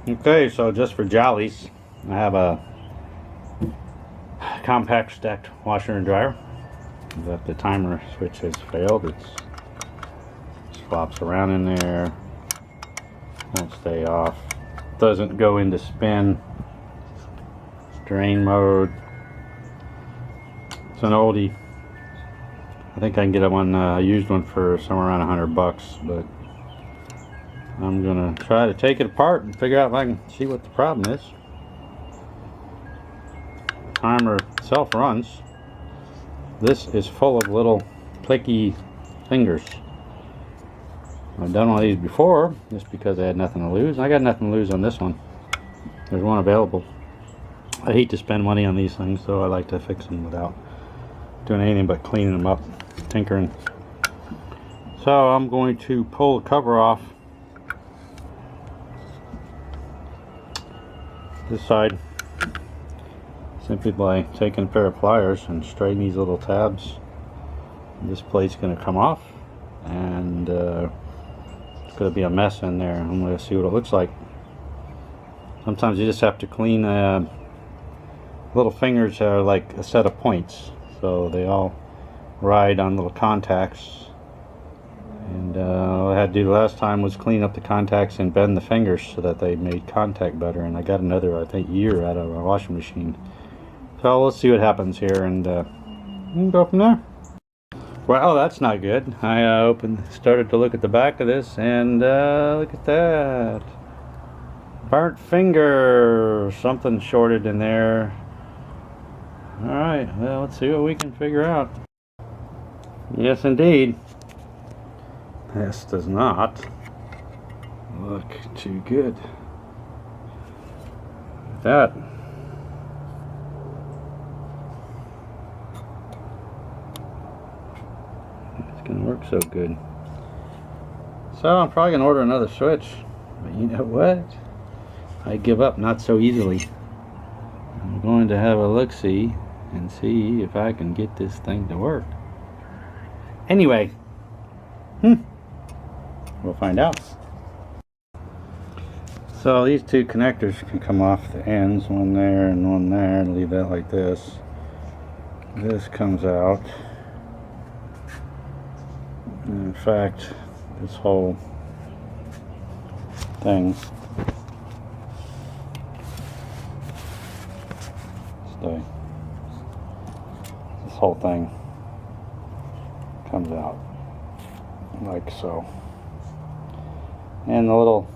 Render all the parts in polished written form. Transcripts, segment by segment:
Okay, so just for jollies, I have a compact stacked washer and dryer. But the timer switch has failed. It swaps around in there, won't stay off, doesn't go into spin, drain mode. It's an oldie. I think I can get a used one for somewhere around $100, but I'm gonna try to take it apart and figure out if I can see what the problem is. The timer itself runs. This is full of little clicky fingers. I've done one of these before just because I had nothing to lose. I got nothing to lose on this one. There's one available. I hate to spend money on these things, so I like to fix them without doing anything but cleaning them up, tinkering. So I'm going to pull the cover off this side simply by taking a pair of pliers and straightening these little tabs. This plate's going to come off, and it's going to be a mess in there. I'm going to see what it looks like. Sometimes you just have to clean little fingers are like a set of points, so they all ride on little contacts. And what I had to do last time was clean up the contacts and bend the fingers so that they made contact better, and I got another, I think, year out of a washing machine. So let's see what happens here, and we can go from there. Well, that's not good. I started to look at the back of this, and look at that. Burnt finger. Something shorted in there. Alright, well, let's see what we can figure out. Yes, indeed. This does not look too good. That. It's gonna work so good. So I'm probably gonna order another switch. But you know what? I give up not so easily. I'm going to have a look-see and see if I can get this thing to work. Anyway. We'll find out. So these two connectors can come off the ends, one there and one there, and leave that like this. This comes out. And in fact, this whole thing, this whole thing comes out like so. And the little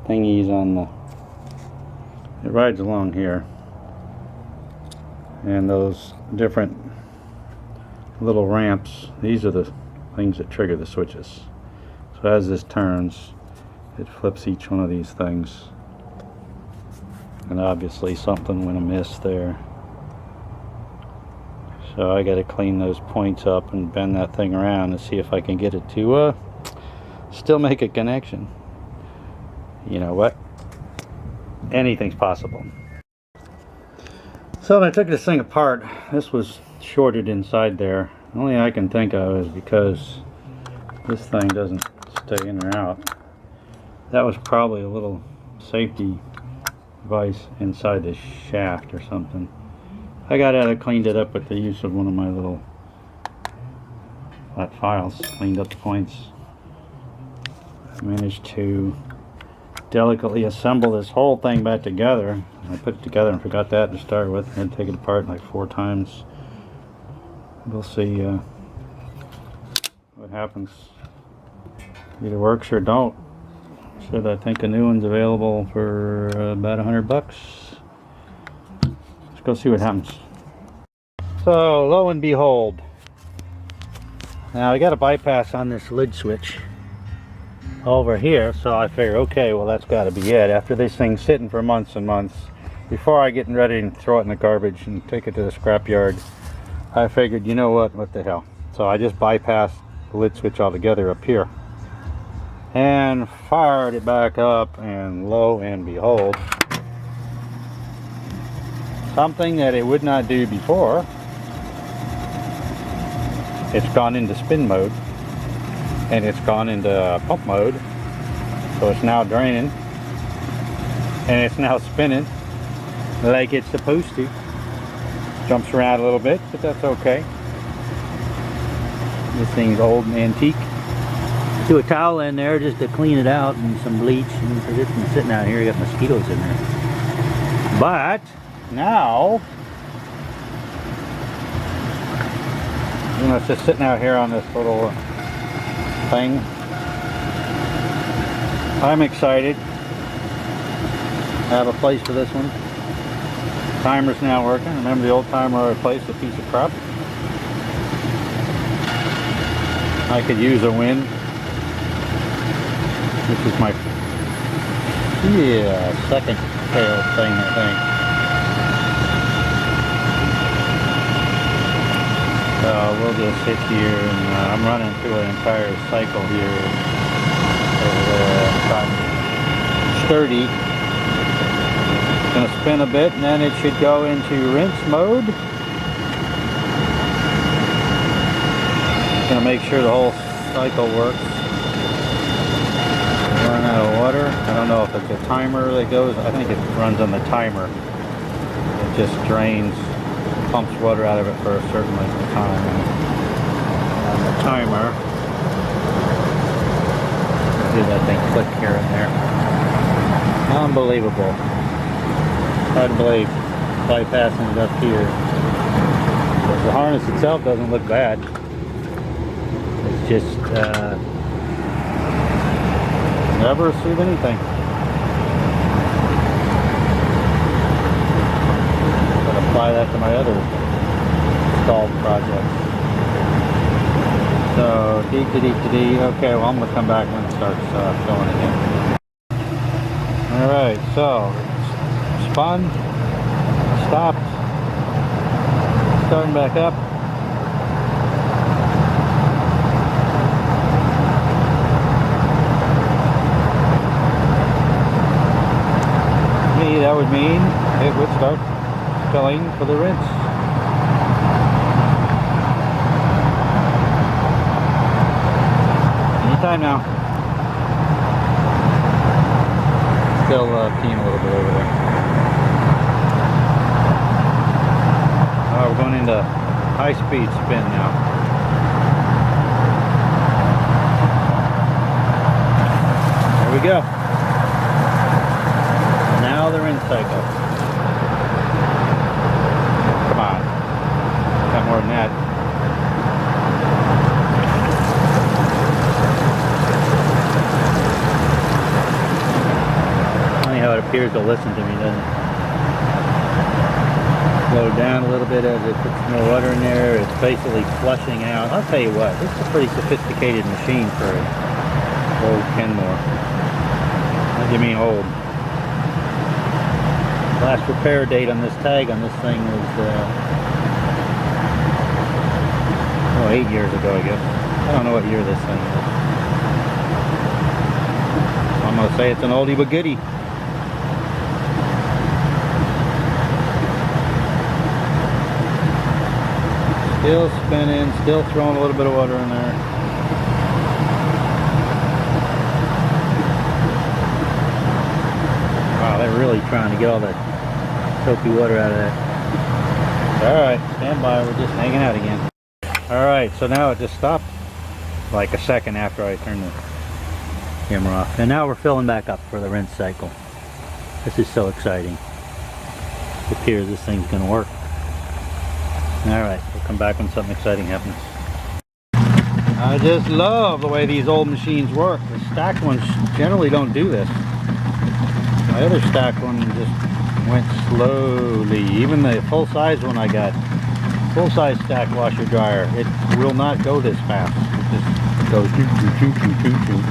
thingies on it rides along here, and those different little ramps, these are the things that trigger the switches. So as this turns, it flips each one of these things, and obviously something went amiss there. So I got to clean those points up and bend that thing around and see if I can get it to still make a connection. You know what? Anything's possible. So when I took this thing apart, this was shorted inside there. The only thing I can think of is because this thing doesn't stay in or out. That was probably a little safety device inside the shaft or something. I got out and cleaned it up with the use of one of my little flat files. Cleaned up the points. I managed to delicately assemble this whole thing back together. I put it together and forgot that to start with. I had to take it apart like 4 times. We'll see what happens. Either works or don't. Said I think a new one's available for about $100. Let's go see what happens. So lo and behold, now I got a bypass on this lid switch over here, so I figure, okay, well that's got to be it. After this thing's sitting for months and months, before I get ready to throw it in the garbage and take it to the scrapyard, I figured, you know what the hell. So I just bypassed the lid switch altogether up here and fired it back up, and lo and behold, something that it would not do before, it's gone into spin mode. And it's gone into pump mode, so it's now draining. and it's now spinning like it's supposed to. Jumps around a little bit, but that's okay. This thing's old and antique. Threw a towel in there just to clean it out and some bleach, and it's been sitting out here. You got mosquitoes in there. But now, you know, it's just sitting out here on this little thing. I'm excited. I have a place for this one. Timer's now working. Remember the old timer I replaced a piece of crap? I could use a win. This is my second tail thing, I think. So we'll just sit here, and I'm running through an entire cycle here. Sturdy. It's going to spin a bit, and then it should go into rinse mode. Going to make sure the whole cycle works. Run out of water. I don't know if it's a timer that goes. I think it runs on the timer. It just drains, pumps water out of it for a certain length of time. And the timer. See that thing click here and there. Unbelievable. Hard to believe. Bypassing it up here. The harness itself doesn't look bad. It's just never receive anything. But apply that to my other stalled projects. So okay, well I'm gonna come back when it starts going again. Alright, so spun, stopped, starting back up. That would mean it would start filling for the rinse. Anytime now. Still peeing a little bit over there. We're going into high-speed spin now. There we go. Now the rinse cycle. Come on. Got more than that. Funny how it appears to listen to me, doesn't it? Slow down a little bit as it puts more water in there. It's basically flushing out. I'll tell you what, this is a pretty sophisticated machine for old Kenmore. What do you mean old? Last repair date on this tag on this thing was 8 years ago, I guess. I don't know what year this thing is. I'm gonna say it's an oldie but goodie. Still spinning, still throwing a little bit of water in there. Wow, they're really trying to get all that soapy water out of that. Alright, stand by, we're just hanging out again. Alright, so now it just stopped like a second after I turned the camera off. And now we're filling back up for the rinse cycle. This is so exciting. It appears this thing's going to work. Alright, we'll come back when something exciting happens. I just love the way these old machines work. The stacked ones generally don't do this. My other stacked one just went slowly. Even the full-size one I got, full-size stack washer dryer, it will not go this fast. It just goes choo choo choo choo choo choo.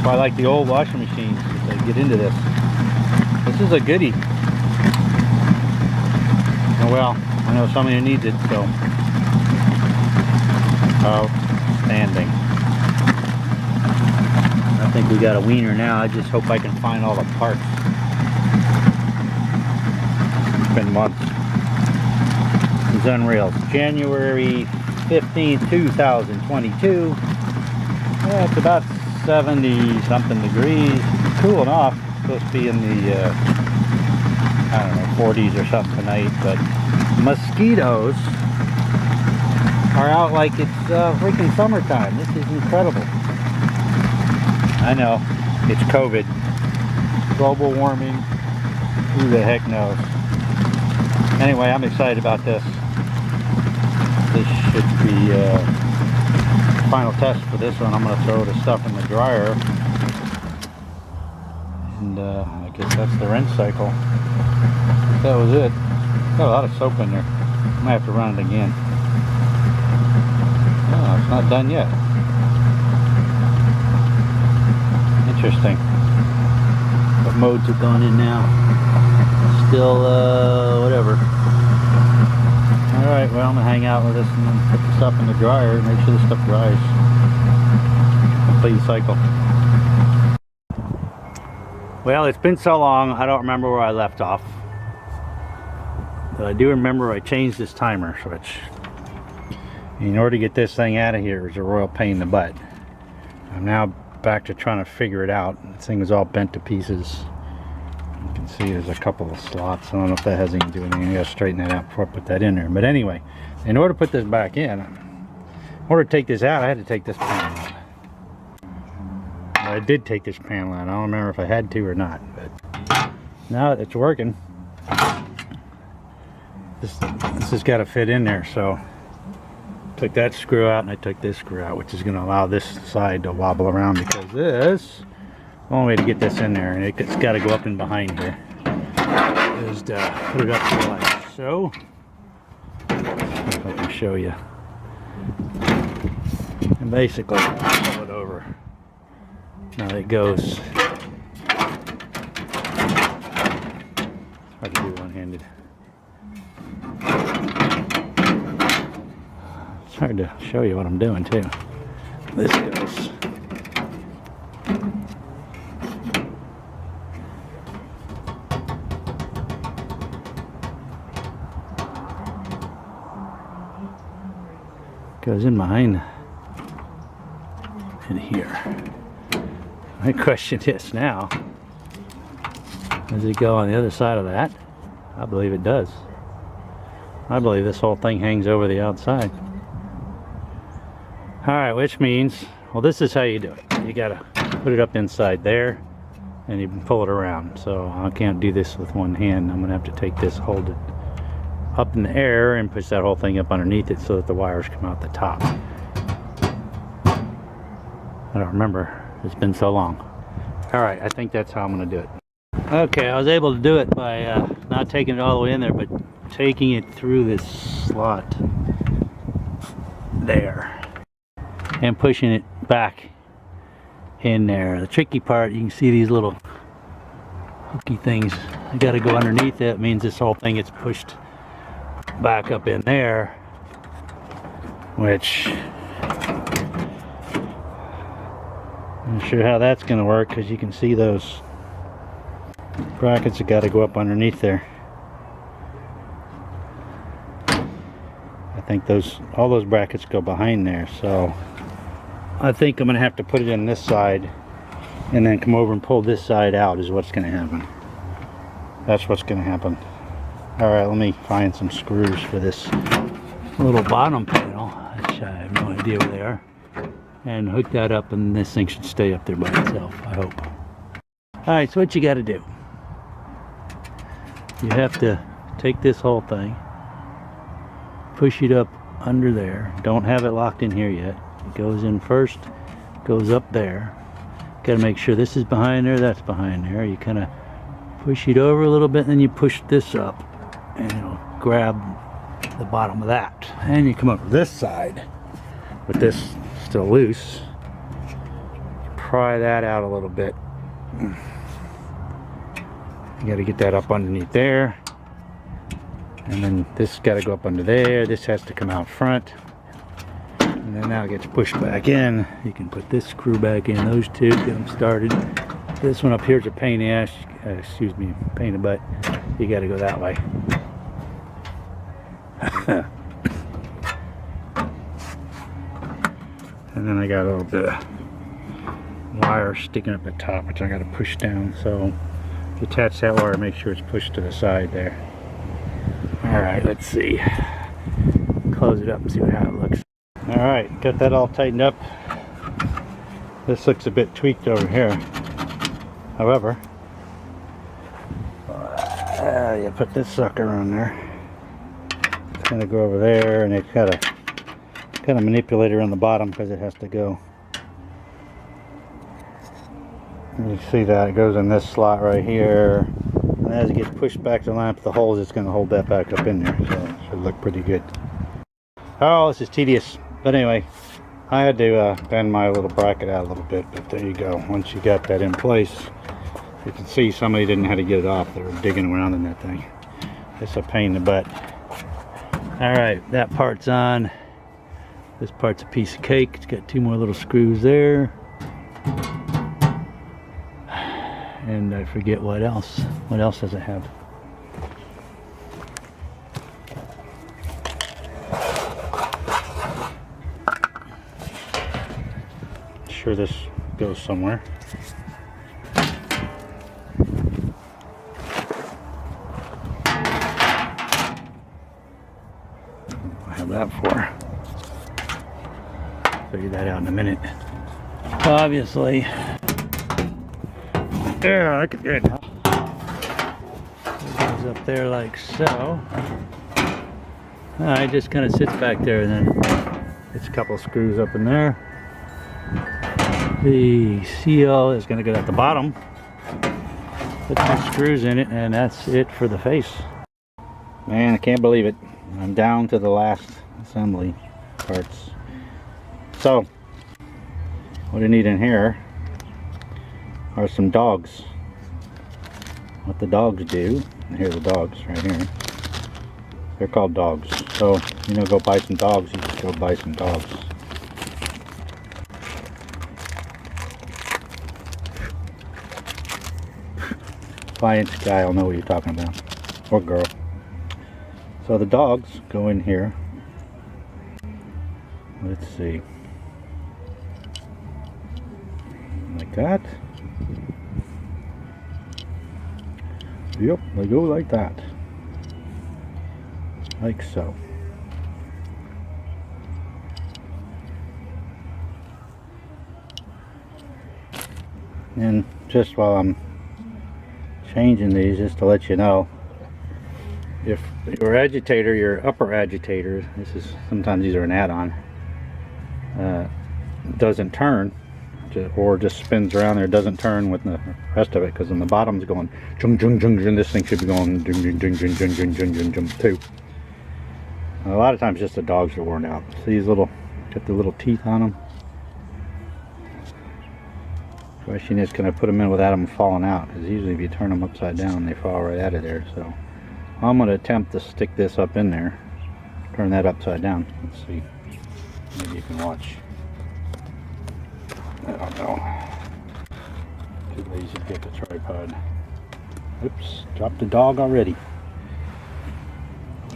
So I like the old washing machines to get into this. This is a goodie. Oh well, I know somebody who needs it, so outstanding. I think we got a wiener now. I just hope I can find all the parts. It's been months. It's unreal. It's January 15th, 2022. Yeah, it's about 70 something degrees. It's cooling off. supposed to be in the, I don't know, 40s or something tonight, but mosquitoes are out like it's freaking summertime. This is incredible. I know, it's COVID, global warming, who the heck knows. Anyway, I'm excited about this. This should be final test for this one. I'm going to throw the stuff in the dryer, and I guess that's the rinse cycle. That was it. Got a lot of soap in there. I might have to run it again. Oh, it's not done yet. Interesting. What modes have gone in now? Still, whatever. Alright, well, I'm going to hang out with this and then put the stuff in the dryer and make sure the stuff dries. Complete cycle. Well, it's been so long, I don't remember where I left off. But I do remember I changed this timer switch. In order to get this thing out of here is a royal pain in the butt. I'm now back to trying to figure it out. This thing was all bent to pieces. You can see there's a couple of slots. I don't know if that has anything to do with anything. I gotta straighten that out before I put that in there. But anyway, in order to put this back in order to take this out, I had to take this panel out. Well, I did take this panel out. I don't remember if I had to or not, but now it's working. This has got to fit in there, so took that screw out and I took this screw out, which is going to allow this side to wobble around, because this only way to get this in there, and it's got to go up in behind here, is to put it up to the light. So if I can show you, and basically pull it over. Now it goes. Hard to do one-handed. It's hard to show you what I'm doing too. This goes in behind in here. My question is now, does it go on the other side of that? I believe it does. I believe this whole thing hangs over the outside. Alright, which means, well, this is how you do it. You gotta put it up inside there and you can pull it around. So I can't do this with one hand. I'm gonna have to take this, hold it up in the air and push that whole thing up underneath it so that the wires come out the top. I don't remember. It's been so long. Alright, I think that's how I'm gonna do it. Okay, I was able to do it by not taking it all the way in there, but taking it through this slot there and pushing it back in there. The tricky part, you can see these little hooky things. You got to go underneath it. It means this whole thing gets pushed back up in there, which I'm not sure how that's going to work, because you can see those brackets have got to go up underneath there. I think all those brackets go behind there, so I think I'm gonna have to put it in this side and then come over and pull this side out is what's gonna happen. That's what's gonna happen. Alright, let me find some screws for this little bottom panel, which I have no idea where they are, and hook that up, and this thing should stay up there by itself, I hope. Alright, so what you gotta do, you have to take this whole thing, push it up under there. Don't have it locked in here yet. It goes in first, goes up there. Got to make sure this is behind there, that's behind there. You kind of push it over a little bit, and then you push this up, and it'll grab the bottom of that. And you come up this side with this still loose. Pry that out a little bit. You got to get that up underneath there. And then this got to go up under there. This has to come out front. And then now it gets pushed back in. You can put this screw back in, those two, get them started. This one up here is a pain in the ass, excuse me, pain in the butt. You got to go that way. And then I got a little bit of wire sticking up the top, which I got to push down. So Detach that wire, make sure it's pushed to the side there. Alright, let's see. Close it up and see how it looks. Alright, got that all tightened up. This looks a bit tweaked over here. However, you put this sucker on there. It's gonna go over there, and it's got a manipulator on the bottom because it has to go. You see that it goes in this slot right here, and as it gets pushed back to line up the holes, it's going to hold that back up in there, so it should look pretty good. Oh, this is tedious, but anyway, I had to bend my little bracket out a little bit, but there you go. Once you got that in place, you can see somebody didn't know how to get it off. They were digging around in that thing. It's a pain in the butt. Alright, that part's on. This part's a piece of cake. It's got 2 more little screws there. And I forget what else. What else does it have? Sure, this goes somewhere. I have that for. Figure that out in a minute. Obviously. Yeah, look at that. It goes up there like so. It just kind of sits back there, and then it's a couple screws up in there. The seal is going to go at the bottom. Put some screws in it, and that's it for the face. Man, I can't believe it. I'm down to the last assembly parts. So, what I need in here are some dogs. What the dogs do, and here are the dogs right here. They're called dogs. So, go buy some dogs, you just go buy some dogs. Science guy will know what you're talking about, or girl. So the dogs go in here. Let's see. Like that. Yep, they go like that. Like so. And just while I'm changing these, just to let you know, if your agitator, your upper agitator, sometimes these are an add-on, doesn't turn, or just spins around there, doesn't turn with the rest of it, because when the bottom's going jung jung jung jung, this thing should be going jung jung jung jung jung jung jung jung jung too. A lot of times just the dogs are worn out. See these little, got the little teeth on them. Question is, can I put them in without them falling out? Because usually if you turn them upside down, they fall right out of there. So I'm going to attempt to stick this up in there, turn that upside down. Let's see, maybe you can watch. I don't know. Too lazy to get the tripod. Oops, dropped the dog already.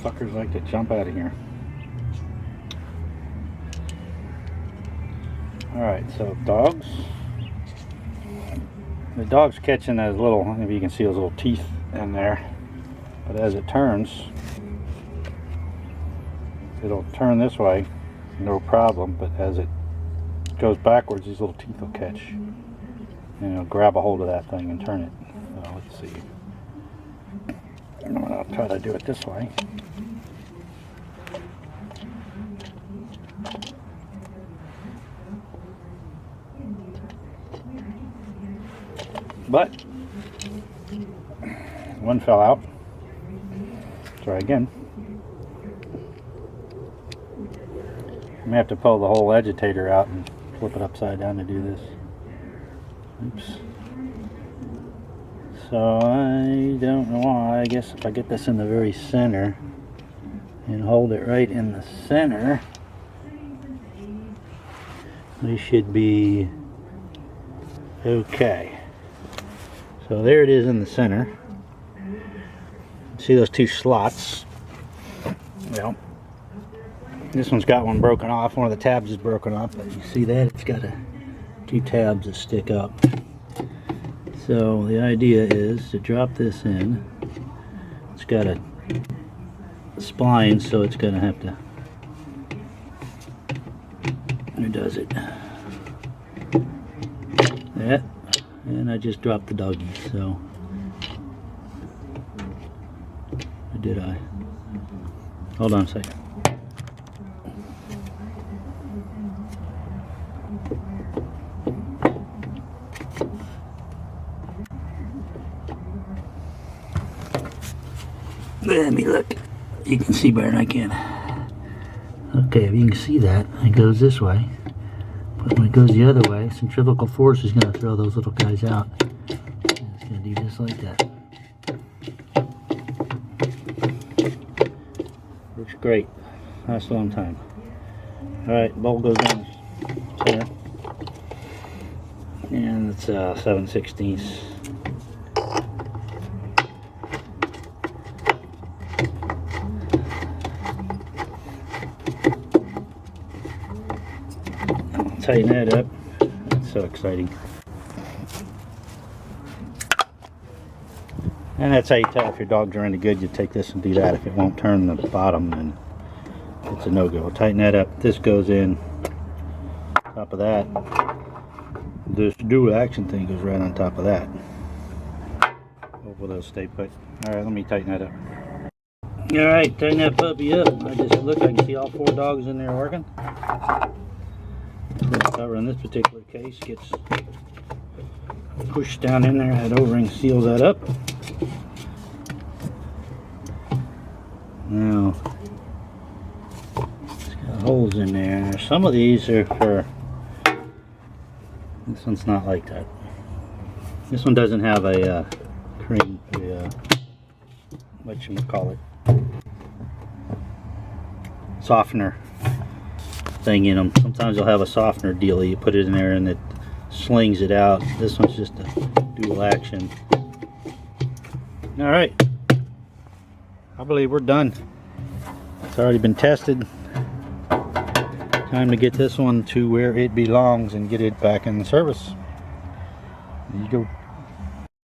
Fuckers like to jump out of here. Alright, so dogs. The dog's catching those little, maybe you can see those little teeth in there. But as it turns, it'll turn this way, no problem. But as it goes backwards, these little teeth will catch. And it'll grab a hold of that thing and turn it. So let's see. I'll try to do it this way. But one fell out. Try again. I may have to pull the whole agitator out and flip it upside down to do this. Oops. So I don't know why. I guess if I get this in the very center and hold it right in the center, we should be okay. So there it is in the center. See those two slots? Well, this one's got one broken off. One of the tabs is broken off, but you see that? It's got two tabs that stick up. So the idea is to drop this in. It's got a spline, so it's going to have to. Who does it? That, and I just dropped the doggy. So, or did I? Hold on a second. Let me look. You can see better than I can. Okay, if you can see that, it goes this way. But when it goes the other way, centrifugal force is going to throw those little guys out. And it's going to do just like that. Works great. Lasts a long time. Alright, bolt goes down the center. And it's 7/16. Tighten that up. That's so exciting. And that's how you tell if your dogs are any good. You take this and do that. If it won't turn the bottom, then it's a no-go. Tighten that up. This goes in. Top of that. This dual action thing goes right on top of that. Hopefully they'll stay put. Alright, let me tighten that up. Alright, tighten that puppy up. I just look, I can see all 4 dogs in there working. The cover in this particular case gets pushed down in there. That O-ring seals that up. Now, it's got holes in there. Some of these are for. This one's not like that. This one doesn't have a cream. Whatchamacallit, softener thing in them. Sometimes you'll have a softener deal. You put it in there and it slings it out. This one's just a dual action. Alright, I believe we're done. It's already been tested. Time to get this one to where it belongs and get it back in the service. There you go.